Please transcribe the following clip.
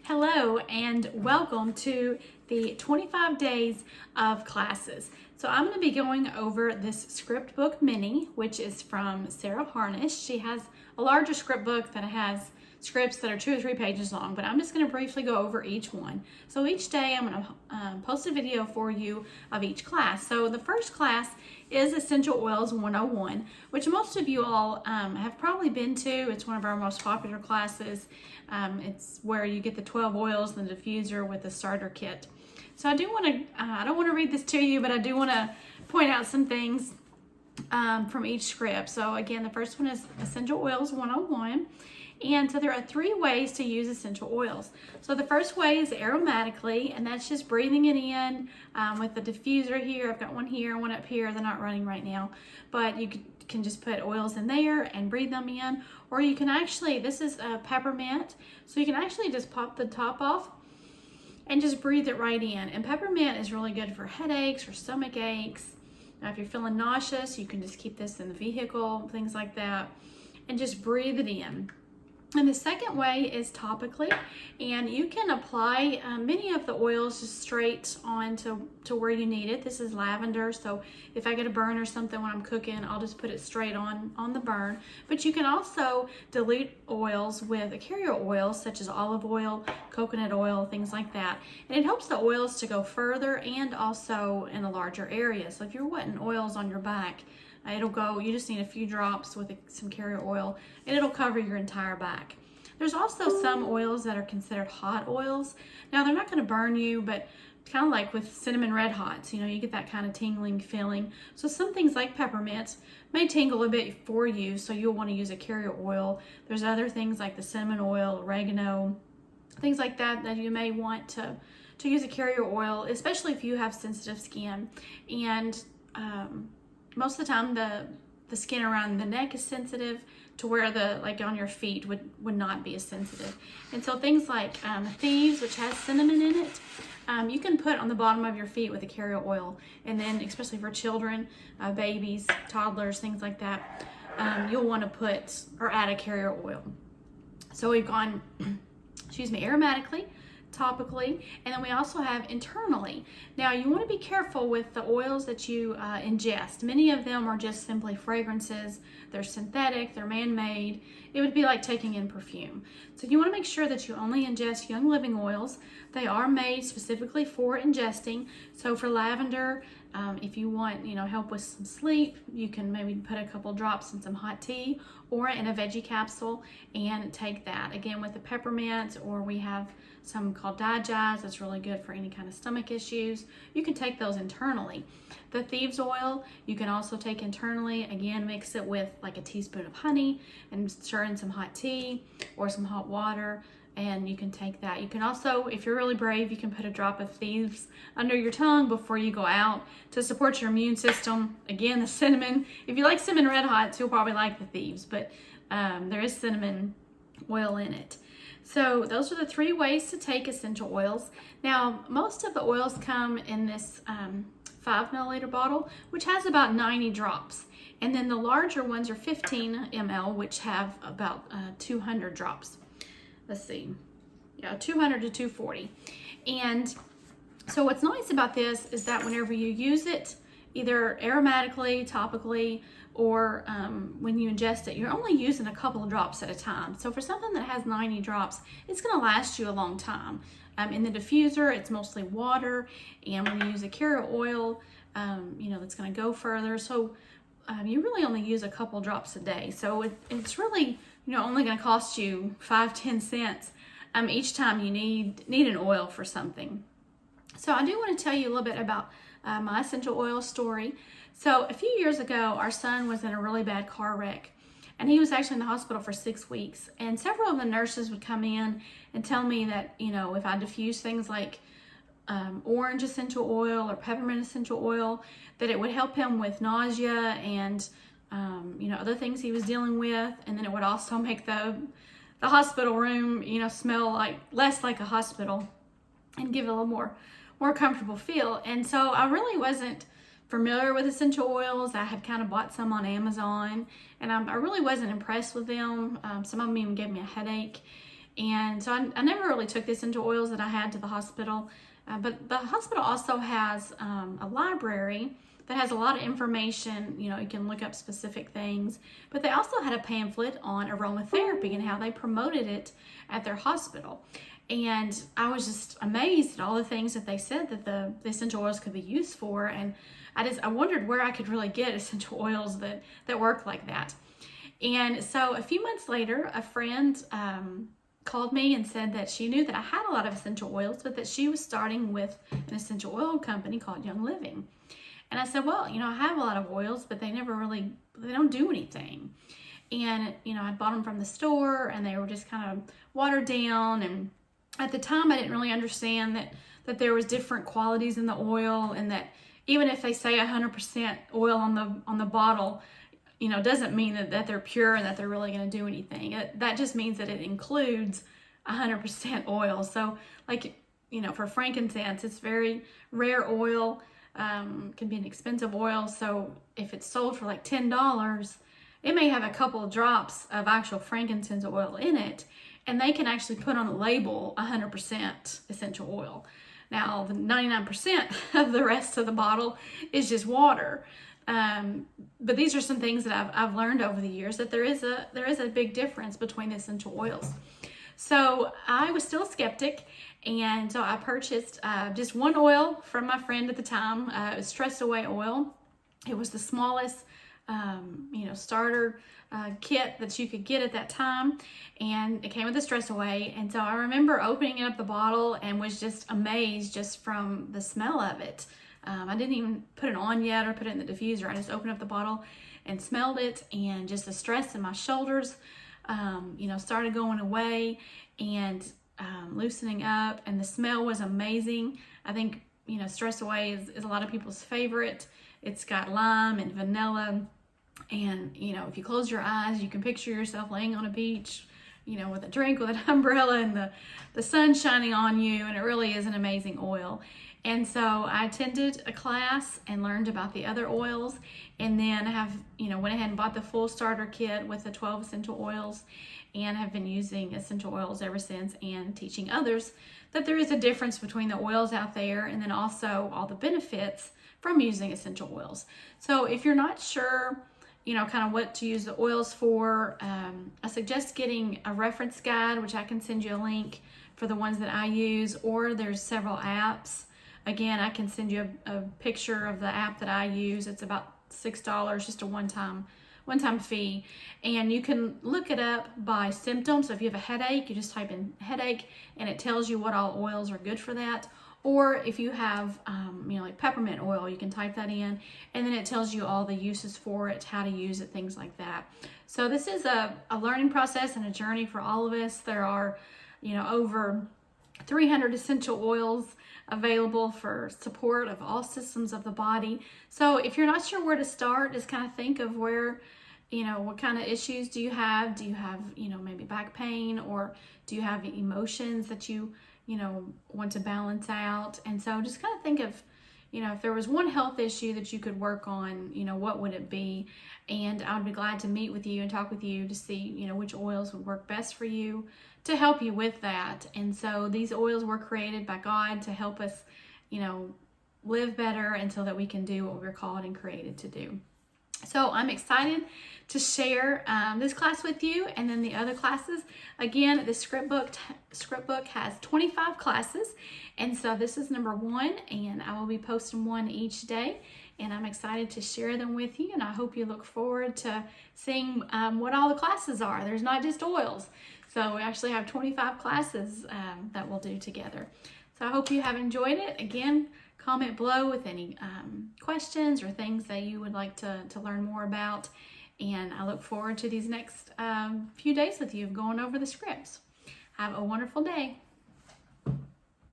Hello and welcome to the 25 days of classes. So I'm going to be going over this script book mini, which is from Sarah Harnish. She has a larger script book that has scripts that are 2 or 3 pages long, but I'm just going to briefly go over each one. So each day I'm going to post a video for you of each class. So the first class is Essential Oils 101, which most of you all have probably been to. It's one of our most popular classes. It's where you get the 12 oils and the diffuser with the starter kit. So I do want to, I don't want to read this to you, but I do want to point out some things from each script. So again, the first one is Essential Oils 101. And so there are 3 ways to use essential oils. So the first way is aromatically, and that's just breathing it in with the diffuser here. I've got one here, one up here. They're not running right now, but you can just put oils in there and breathe them in. Or you can actually, this is peppermint, so you can actually just pop the top off and just breathe it right in. And peppermint is really good for headaches or stomach aches. Now, if you're feeling nauseous, you can just keep this in the vehicle, things like that, and just breathe it in. And the second way is topically, and you can apply many of the oils just straight on to where you need it. This is lavender, so if I get a burn or something when I'm cooking, I'll just put it straight on the burn. But you can also dilute oils with a carrier oil, such as olive oil, coconut oil, things like that. And it helps the oils to go further and also in a larger area. So if you're wetting oils on your back, it'll go, you just need a few drops with some carrier oil and it'll cover your entire back. There's also some oils that are considered hot oils. Now they're not going to burn you, but kind of like with cinnamon red hots, you know, you get that kind of tingling feeling. So some things like peppermint may tingle a bit for you, so you'll want to use a carrier oil. There's other things like the cinnamon oil, oregano, things like that that you may want to use a carrier oil, especially if you have sensitive skin. And most of the time the skin around the neck is sensitive to where the, like on your feet would not be as sensitive. And so things like thieves, which has cinnamon in it, you can put on the bottom of your feet with a carrier oil. And then especially for children, babies, toddlers, things like that, you'll want to put or add a carrier oil. So we've gone, excuse me, aromatically, topically, and then we also have internally. Now you want to be careful with the oils that you ingest. Many of them are just simply fragrances. They're synthetic, they're man-made. It would be like taking in perfume. So you want to make sure that you only ingest Young Living oils. They are made specifically for ingesting. So for lavender, if you want, help with some sleep, you can maybe put a couple drops in some hot tea or in a veggie capsule and take that. Again, with the peppermint, or we have some called digest that's really good for any kind of stomach issues. You can take those internally. The thieves oil you can also take internally. Again, mix it with like a teaspoon of honey and stir in some hot tea or some hot water, and you can take that. You can also, if you're really brave, you can put a drop of thieves under your tongue before you go out to support your immune system. Again, the cinnamon, if you like cinnamon red hots, you'll probably like the thieves, but there is cinnamon oil in it. So those are the 3 ways to take essential oils. Now, most of the oils come in this 5 milliliter bottle, which has about 90 drops. And then the larger ones are 15 ml, which have about 200 drops. Let's see, 200 to 240. And so what's nice about this is that whenever you use it, either aromatically, topically, or when you ingest it, you're only using a couple of drops at a time. So for something that has 90 drops, it's gonna last you a long time. In the diffuser, it's mostly water, and when you use a carrier oil, it's gonna go further. So you really only use a couple drops a day. So it's really, only gonna cost you 5-10 cents each time you need an oil for something. So I do want to tell you a little bit about my essential oil story. So a few years ago, our son was in a really bad car wreck, and he was actually in the hospital for 6 weeks. And several of the nurses would come in and tell me that, if I diffuse things like orange essential oil or peppermint essential oil, that it would help him with nausea and, other things he was dealing with. And then it would also make the hospital room, smell less like a hospital and give it a little more comfortable feel. And so I really wasn't familiar with essential oils. I had kind of bought some on Amazon, and I really wasn't impressed with them. Some of them even gave me a headache. And so I never really took the essential oils that I had to the hospital. But the hospital also has a library that has a lot of information. You can look up specific things. But they also had a pamphlet on aromatherapy and how they promoted it at their hospital. And I was just amazed at all the things that they said that the essential oils could be used for. And I wondered where I could really get essential oils that work like that. And so a few months later, a friend called me and said that she knew that I had a lot of essential oils, but that she was starting with an essential oil company called Young Living. And I said, well, I have a lot of oils, but they don't do anything. And, I bought them from the store and they were just kind of watered down. And at the time I didn't really understand that there was different qualities in the oil, and that even if they say 100% oil on the bottle, doesn't mean that they're pure and that they're really going to do anything. That just means that it includes 100% oil. So for frankincense, it's very rare oil, can be an expensive oil. So if it's sold for like $10, it may have a couple of drops of actual frankincense oil in it, and they can actually put on a label 100% essential oil. Now, the 99% of the rest of the bottle is just water. But these are some things that I've learned over the years, that there is a big difference between the essential oils. So I was still a skeptic, and so I purchased just one oil from my friend at the time. It was Stress Away oil. It was the smallest starter kit that you could get at that time, and it came with the Stress Away. And so I remember opening up the bottle and was just amazed just from the smell of it. I didn't even put it on yet or put it in the diffuser. I just opened up the bottle and smelled it, and just the stress in my shoulders, started going away and loosening up, and the smell was amazing. I think, Stress Away is a lot of people's favorite. It's got lime and vanilla, and, if you close your eyes, you can picture yourself laying on a beach, with a drink, with an umbrella, and the sun shining on you, and it really is an amazing oil. And so I attended a class and learned about the other oils, and then went ahead and bought the full starter kit with the 12 essential oils, and have been using essential oils ever since, and teaching others that there is a difference between the oils out there, and then also all the benefits from using essential oils. So if you're not sure, kind of what to use the oils for, I suggest getting a reference guide, which I can send you a link for the ones that I use, or there's several apps. Again, I can send you a picture of the app that I use. It's about $6, just a one-time fee. And you can look it up by symptoms. So if you have a headache, you just type in headache, and it tells you what all oils are good for that. Or if you have, like peppermint oil, you can type that in, and then it tells you all the uses for it, how to use it, things like that. So this is a learning process and a journey for all of us. There are, over 300 essential oils available for support of all systems of the body. So if you're not sure where to start, just kind of think of where, what kind of issues do you have? Do you have, maybe back pain, or do you have emotions that you want to balance out? And so just kind of think of, if there was one health issue that you could work on, what would it be? And I would be glad to meet with you and talk with you to see, which oils would work best for you to help you with that. And so these oils were created by God to help us, live better, and so that we can do what we're called and created to do. So I'm excited to share this class with you, and then the other classes. Again, the script book has 25 classes, and so this is number 1, and I will be posting one each day, and I'm excited to share them with you, and I hope you look forward to seeing what all the classes are. There's not just oils, so we actually have 25 classes that we'll do together. So I hope you have enjoyed it. Again, comment below with any questions or things that you would like to learn more about. And I look forward to these next few days with you going over the scripts. Have a wonderful day.